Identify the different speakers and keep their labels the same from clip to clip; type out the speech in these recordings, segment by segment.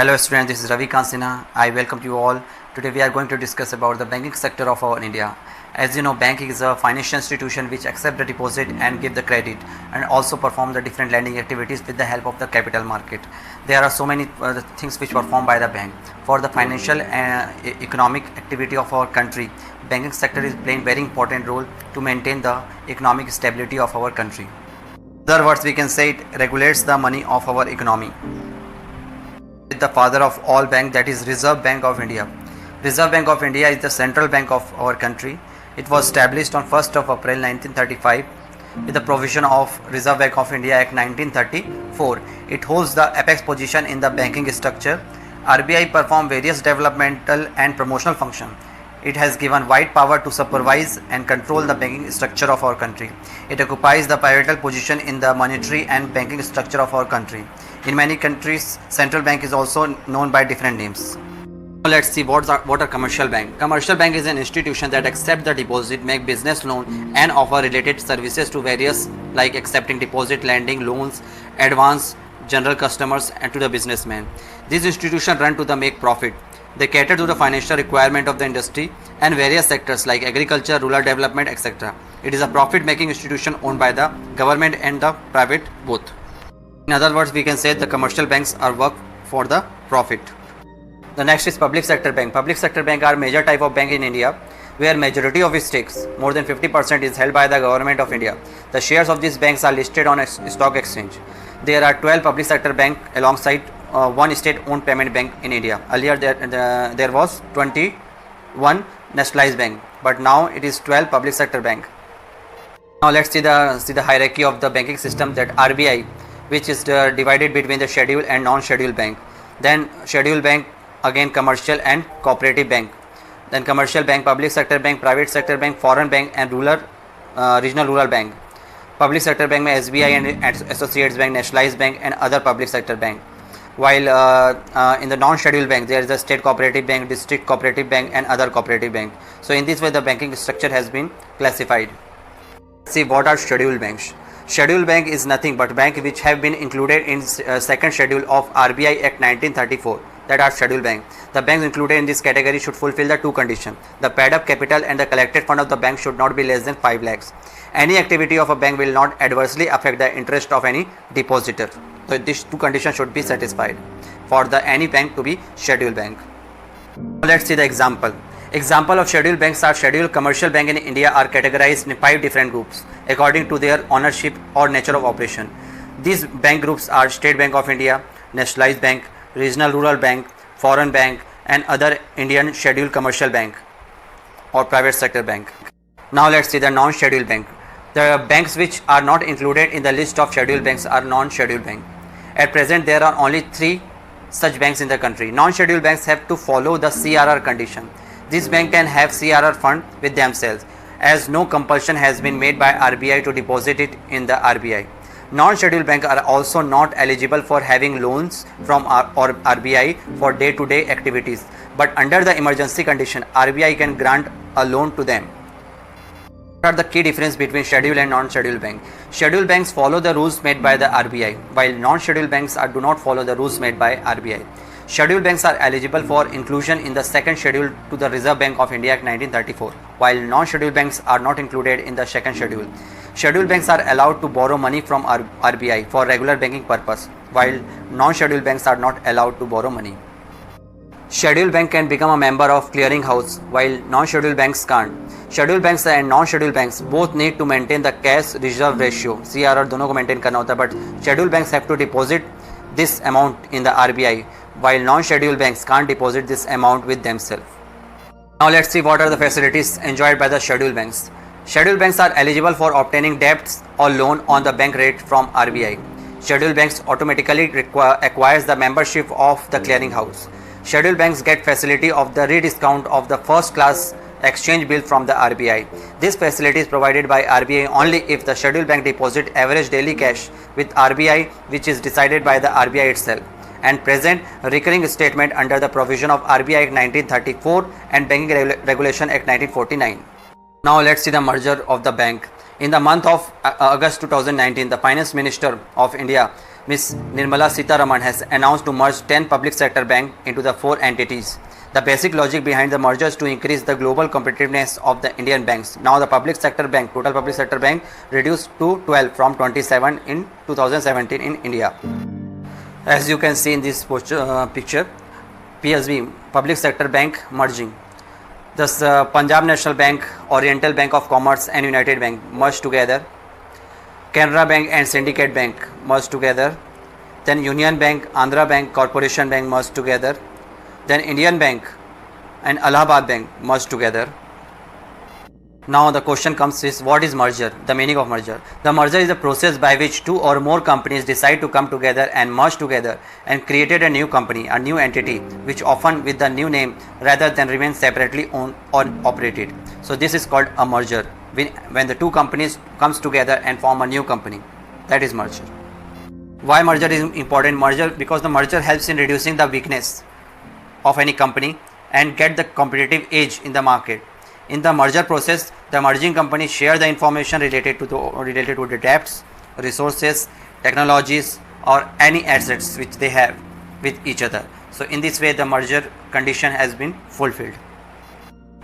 Speaker 1: Hello students, this is Ravi Kansina. I welcome you all. Today we are going to discuss about the banking sector of our India. As you know, banking is a financial institution which accept the deposit and give the credit and also perform the different lending activities with the help of the capital market. There are so many things which performed by the bank. For the financial and economic activity of our country, banking sector is playing very important role to maintain the economic stability of our country. In other words, we can say it regulates the money of our economy. The father of all bank, that is Reserve Bank of India. Reserve Bank of India is the central bank of our country. It was established on 1st of April 1935 with the provision of Reserve Bank of India Act 1934. It holds the apex position in the banking structure. RBI perform various developmental and promotional functions. It has given wide power to supervise and control the banking structure of our country. It occupies the pivotal position in the monetary and banking structure of our country. In many countries, central bank is also known by different names. Now let's see what are commercial bank. Commercial bank is an institution that accept the deposit, make business loan and offer related services to various like accepting deposit, lending, loans, advance, general customers and to the businessmen. These institutions run to the make profit. They cater to the financial requirement of the industry and various sectors like agriculture, rural development, etc. It is a profit-making institution owned by the government and the private both. In other words, we can say the commercial banks are work for the profit. The next is public sector bank. Public sector bank are major type of bank in India where majority of its stakes, more than 50%, is held by the government of India. The shares of these banks are listed on a stock exchange. There are 12 public sector bank alongside one state-owned payment bank in India. Earlier there was 21 nationalized bank, but now it is 12 public sector bank. Now let's see the hierarchy of the banking system, that RBI, which is divided between the scheduled and non-scheduled bank. Then scheduled bank, again commercial and cooperative bank. Then commercial bank, public sector bank, private sector bank, foreign bank and regional rural bank. Public sector bank में SBI and Associates Bank, nationalized bank and other public sector bank. While in the non-scheduled bank there is a state cooperative bank, district cooperative bank and other cooperative bank. So in this way the banking structure has been classified. See what are scheduled banks. Scheduled bank is nothing but bank which have been included in second schedule of RBI Act 1934, that are scheduled bank. The banks included in this category should fulfill the two conditions. The paid up capital and the collected fund of the bank should not be less than 5 lakhs. Any activity of a bank will not adversely affect the interest of any depositor. So these two conditions should be satisfied for any bank to be scheduled bank. Let's see the example. Example of scheduled banks are scheduled commercial bank in India are categorized in 5 different groups according to their ownership or nature of operation. These bank groups are State Bank of India, Nationalized Bank, Regional Rural Bank, Foreign Bank and other Indian scheduled commercial bank or private sector bank. Now let's see the non-scheduled bank. The banks which are not included in the list of scheduled banks are non-scheduled bank. At present there are only 3 such banks in the country. Non-scheduled banks have to follow the CRR condition. This bank can have CRR fund with themselves as no compulsion has been made by RBI to deposit it in the RBI. Non-scheduled banks are also not eligible for having loans from RBI for day-to-day activities, but under the emergency condition RBI can grant a loan to them. What are the key difference between scheduled and non-scheduled bank? Scheduled banks follow the rules made by the RBI, while non-scheduled banks do not follow the rules made by RBI. Scheduled banks are eligible for inclusion in the second schedule to the Reserve Bank of India Act 1934, while non-scheduled banks are not included in the second schedule. Scheduled banks are allowed to borrow money from RBI for regular banking purpose, while non-scheduled banks are not allowed to borrow money. Scheduled bank can become a member of clearing house, while non-scheduled banks can't. Scheduled banks and non-scheduled banks both need to maintain the cash reserve ratio, CRR दोनों को maintain करना होता है, but scheduled banks have to deposit this amount in the RBI, while non-scheduled banks can't deposit this amount with themselves. Now let's see what are the facilities enjoyed by the scheduled banks. Scheduled banks are eligible for obtaining debts or loan on the bank rate from RBI. Scheduled banks automatically acquires the membership of the clearing house. Scheduled banks get facility of the rediscount of the first class exchange bill from the RBI. This facility is provided by RBI only if the scheduled bank deposit average daily cash with RBI, which is decided by the RBI itself, and present recurring statement under the provision of RBI Act 1934 and Banking Regulation Act 1949. Now let's see the merger of the bank. In the month of August 2019, the Finance Minister of India Ms. Nirmala Sitharaman has announced to merge 10 public sector banks into the 4 entities. The basic logic behind the merger is to increase the global competitiveness of the Indian banks. Now the public sector bank, total public sector bank, reduced to 12 from 27 in 2017 in India. As you can see in this picture, PSB, public sector bank merging. Thus Punjab National Bank, Oriental Bank of Commerce and United Bank merged together. Canara Bank and Syndicate Bank merged together. Then Union Bank, Andhra Bank, Corporation Bank merged together. Then Indian Bank and Allahabad Bank merged together. Now the question comes is, what is merger? The meaning of merger. The merger is a process by which two or more companies decide to come together and merge together and created a new company, a new entity, which often with the new name rather than remain separately owned or operated. So this is called a merger, when the two companies comes together and form a new company. That is merger. Why merger is important? Merger because the merger helps in reducing the weakness of any company and get the competitive edge in the market. In the merger process, the merging companies share the information related to the debts, resources, technologies, or any assets which they have with each other. So in this way, the merger condition has been fulfilled.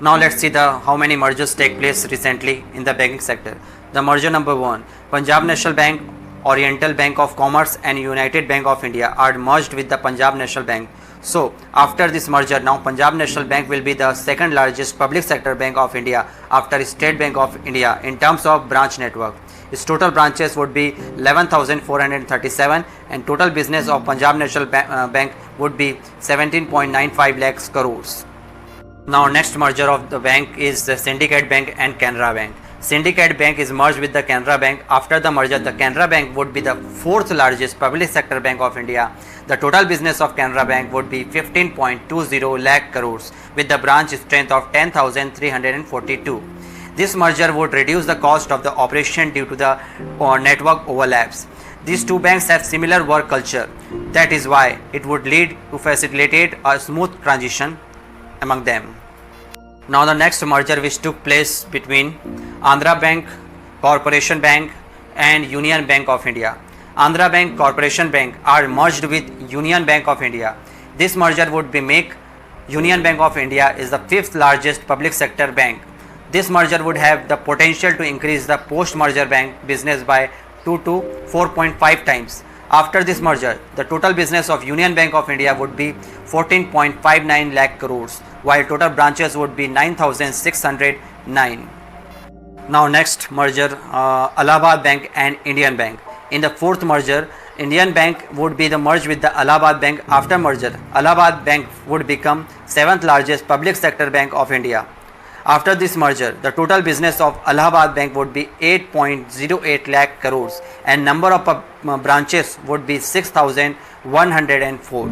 Speaker 1: Now let's see how many mergers take place recently in the banking sector. The merger number 1, Punjab National Bank, Oriental Bank of Commerce and United Bank of India are merged with the Punjab National Bank. So after this merger, now Punjab National Bank will be the second largest public sector bank of India after State Bank of India in terms of branch network. Its total branches would be 11,437 and total business of Punjab National Bank would be 17.95 lakhs crores. Now next merger of the bank is the Syndicate Bank and Canara Bank. Syndicate Bank is merged with the Canara Bank. After the merger, the Canara Bank would be the fourth largest public sector bank of India. The total business of Canara Bank would be 15.20 lakh crores with the branch strength of 10,342. This merger would reduce the cost of the operation due to the network overlaps. These two banks have similar work culture. That is why it would lead to facilitate a smooth transition among them. Now the next merger which took place between Andhra Bank, Corporation Bank and Union Bank of India. Andhra Bank, Corporation Bank are merged with Union Bank of India. This merger would make Union Bank of India is the fifth largest public sector bank. This merger would have the potential to increase the post-merger bank business by 2 to 4.5 times. After this merger, the total business of Union Bank of India would be 14.59 lakh crores, while total branches would be 9,609. Now next merger, Allahabad Bank and Indian Bank. In the fourth merger, Indian Bank would be the merge with the Allahabad Bank. After merger, Allahabad Bank would become seventh largest public sector bank of India. After this merger, the total business of Allahabad Bank would be 8.08 lakh crores and number of branches would be 6,104.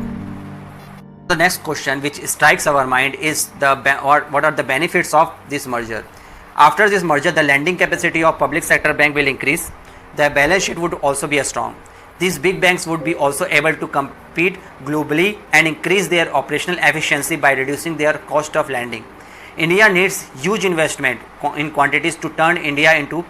Speaker 1: The next question which strikes our mind is what are the benefits of this merger. After this merger, the lending capacity of public sector bank will increase. The balance sheet would also be strong. These big banks would be also able to compete globally and increase their operational efficiency by reducing their cost of lending. India needs huge investment in quantities to turn India into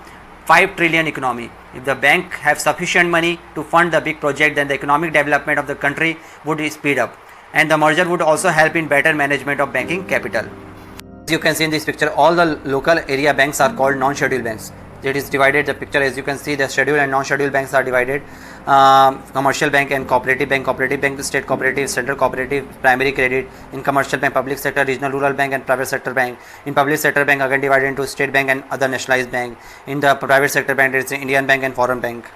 Speaker 1: 5 trillion economy. If the bank have sufficient money to fund the big project, then the economic development of the country would speed up, and the merger would also help in better management of banking capital. As you can see in this picture, all the local area banks are called non-scheduled banks. It is divided, the picture, as you can see, the scheduled and non-scheduled banks are divided. Commercial bank and cooperative bank, state cooperative, central cooperative, primary credit. In commercial bank, public sector, regional rural bank and private sector bank. In public sector bank, again divided into state bank and other nationalized bank. In the private sector bank, there is Indian bank and foreign bank.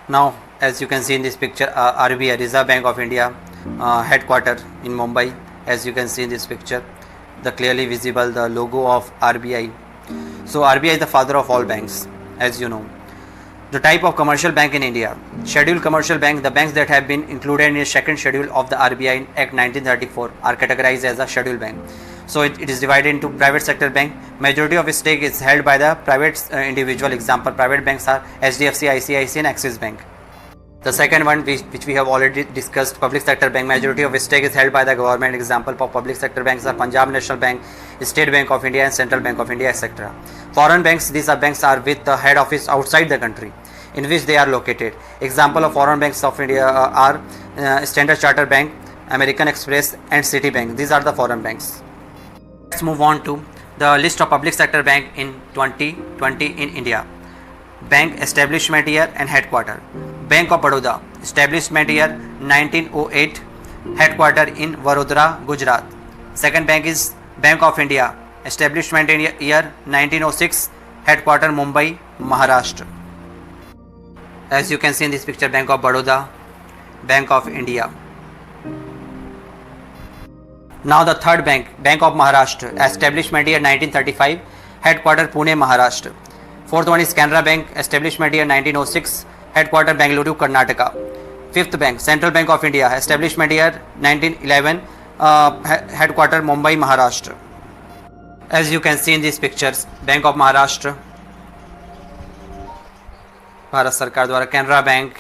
Speaker 1: Now as you can see in this picture, RBI, Reserve Bank of India, headquarter in Mumbai. As you can see in this picture, the clearly visible the logo of RBI. So RBI is the father of all banks, as you know. The type of commercial bank in India. Scheduled commercial bank, the banks that have been included in the second schedule of the RBI Act 1934 are categorized as a scheduled bank. So it is divided into private sector bank. Majority of its stake is held by the private individual. Example, private banks are HDFC, ICICI and Axis Bank. The second one, which we have already discussed, public sector bank, majority of its stake is held by the government. Example for public sector banks are Punjab National Bank, State Bank of India and Central Bank of India, etc. Foreign banks, these are banks are with the head office outside the country. in which they are located. Example of foreign banks of India are Standard Chartered Bank, American Express and Citibank. These are the foreign banks. Let's move on to the list of public sector bank in 2020 in India. Bank establishment year and headquarter. Bank of Baroda, establishment year 1908, headquarter in Vadodara, Gujarat. Second bank is Bank of India, establishment in year 1906, headquarter Mumbai, Maharashtra. As you can see in this picture, Bank of Baroda, Bank of India. Now the third bank, Bank of Maharashtra, establishment year 1935, headquarter Pune, Maharashtra. Fourth one is Canara Bank, establishment year 1906, headquarter Bengaluru, Karnataka. Fifth bank, Central Bank of India, establishment year 1911, headquarter Mumbai, Maharashtra. As you can see in these pictures, Bank of Maharashtra, Bharat सरकार द्वारा, Canara bank,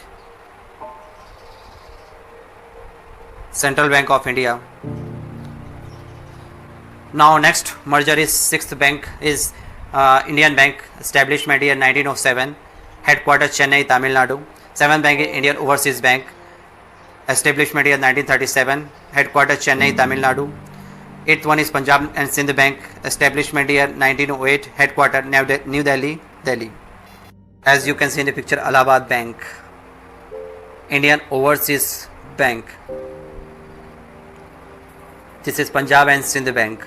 Speaker 1: central bank of India. Now next merger is sixth bank is Indian Bank, establishment year 1907, headquarters Chennai, Tamil Nadu. Seventh bank is Indian Overseas Bank, establishment year 1937, headquarters Chennai, Tamil Nadu. Eighth one is Punjab and Sindh Bank, establishment year 1908, headquarters New Delhi, Delhi. As you can see in the picture, Allahabad Bank, Indian Overseas Bank. This is Punjab and Sindh Bank.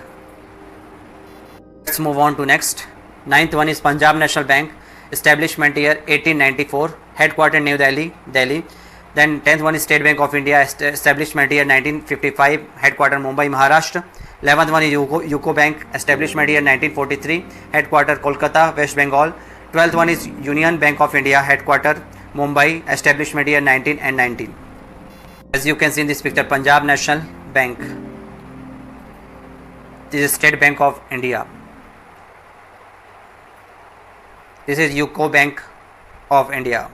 Speaker 1: Let's move on to next. Ninth one is Punjab National Bank, establishment year 1894, headquarters New Delhi, Delhi. Then 10th one is State Bank of India, establishment year 1955, headquarters Mumbai, Maharashtra. 11th one is UCO Bank, establishment year 1943, headquarters Kolkata, West Bengal. 12th one is Union Bank of India, headquarters Mumbai, establishment year 1919. As you can see in this picture, Punjab National Bank. This is State Bank of India. This is UCO Bank of India.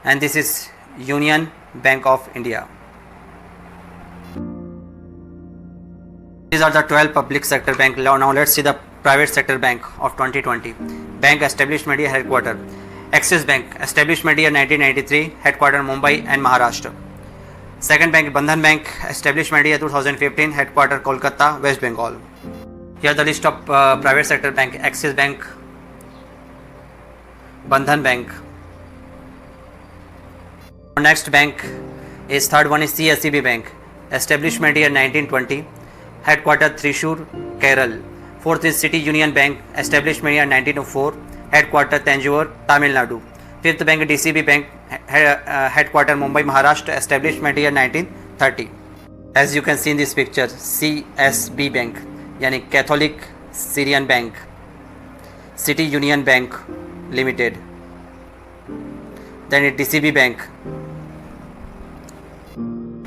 Speaker 1: And this is Union Bank of India. These are the 12 public sector bank. Now let's see the private sector bank of 2020. Bank establishment year, headquarter Axis Bank, establishment year 1993, headquarter Mumbai and Maharashtra. Second bank Bandhan Bank, establishment year 2015, headquarter Kolkata, West Bengal. Here the list of private sector bank: Axis Bank, Bandhan Bank. Next bank is third one is CSEB Bank, establishment year 1920, headquarter Thrissur, Kerala. Fourth is City Union Bank, establishment year 1904, headquarter Tanjore, Tamil Nadu. Fifth bank DCB Bank, headquarter Mumbai, Maharashtra, establishment year 1930. As you can see in this picture, CSB Bank, यानी Catholic Syrian Bank, City Union Bank Limited. Then it DCB Bank.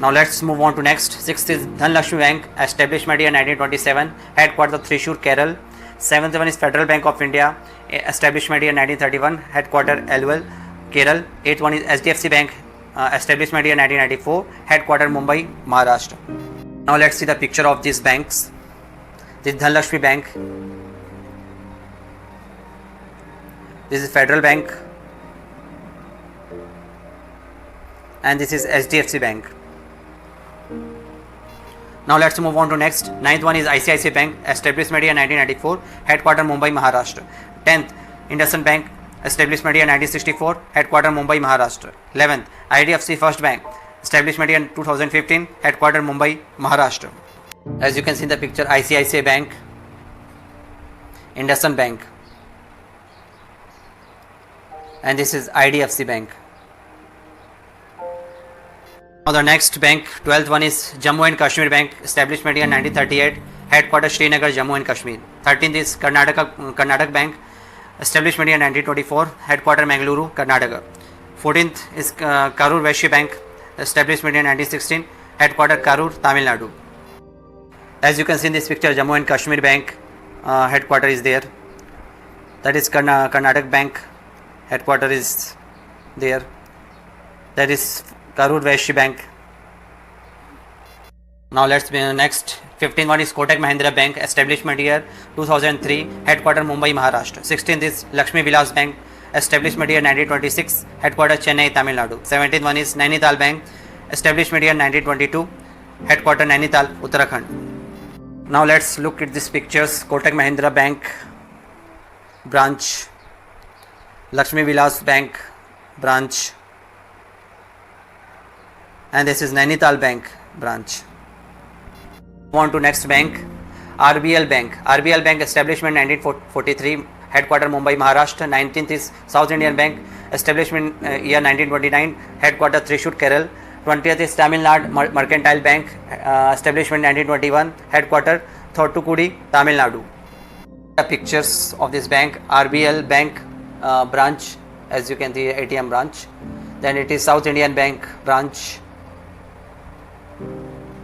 Speaker 1: Now let's move on to next. Sixth is Dhanlaxmi Bank, establishment year 1927, headquarter Thrissur, Kerala. Seventh one is Federal Bank of India, establishment year 1931, headquarter Elwell, Kerala. Eighth one is HDFC Bank, establishment year 1994, headquarter Mumbai, Maharashtra. Now let's see the picture of these banks. This is Dhanlaxmi Bank. This is Federal Bank. And this is HDFC Bank. Now let's move on to next. Ninth one is ICICI Bank, establishment year 1994, headquarter Mumbai, Maharashtra. 10th IndusInd Bank, establishment year 1964, headquarter Mumbai, Maharashtra. 11th IDFC First Bank, establishment year 2015, headquarter Mumbai, Maharashtra. As you can see in the picture, ICICI Bank, IndusInd Bank, and this is IDFC Bank. Now the next bank, 12th one is Jammu and Kashmir Bank, establishment year 1938, headquarters Srinagar, Jammu and Kashmir. 13th is Karnataka Bank, establishment year 1924, headquarters Mangaluru, Karnataka. 14th is Karur Vysya Bank, establishment year 1916, headquarters Karur, Tamil Nadu. As you can see in this picture, Jammu and Kashmir Bank headquarters is there. That is Karnataka Bank headquarters is there. That is Karur Vysya Bank. Now let's be next. 15th one is Kotak Mahindra Bank, establishment year 2003, headquarters Mumbai, Maharashtra. 16th is Lakshmi Vilas Bank, establishment year 1926, headquarters Chennai, Tamil Nadu. 17th one is Nainital Bank, establishment year 1922, headquarters Nainital, Uttarakhand. Now let's look at these pictures. Kotak Mahindra Bank branch, Lakshmi Vilas Bank branch, and this is Nainital Bank branch. Move on to next bank, RBL Bank. RBL Bank establishment 1943, headquarter Mumbai, Maharashtra. 19th is South Indian Bank, establishment year 1929, headquarter Thrissur, Kerala. 20th is Tamil Nadu Mercantile Bank, establishment 1921, headquarter Thoothukudi, Tamil Nadu. The pictures of this bank, RBL Bank branch, as you can see, ATM branch. Then it is South Indian Bank branch,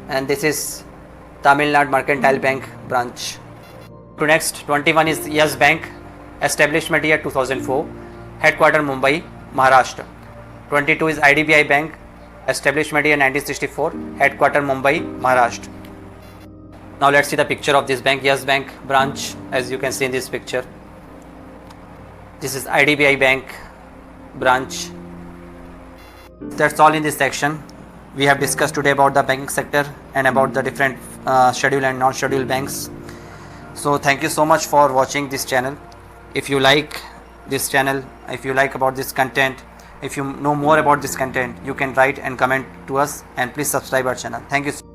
Speaker 1: and this is Tamil Nadu Mercantile Bank branch. To next, 21 is Yes Bank, establishment year 2004, headquarter Mumbai, Maharashtra. 22 is IDBI Bank, establishment year 1964, headquarter Mumbai, Maharashtra. Now let's see the picture of this bank, Yes Bank branch, as you can see in this picture. This is IDBI Bank branch. That's all in this section. We have discussed today about the banking sector and about the different scheduled and non-scheduled banks. So thank you so much for watching this channel. If you like this channel, if you like about this content, if you know more about this content, you can write and comment to us, and please subscribe our channel. Thank you.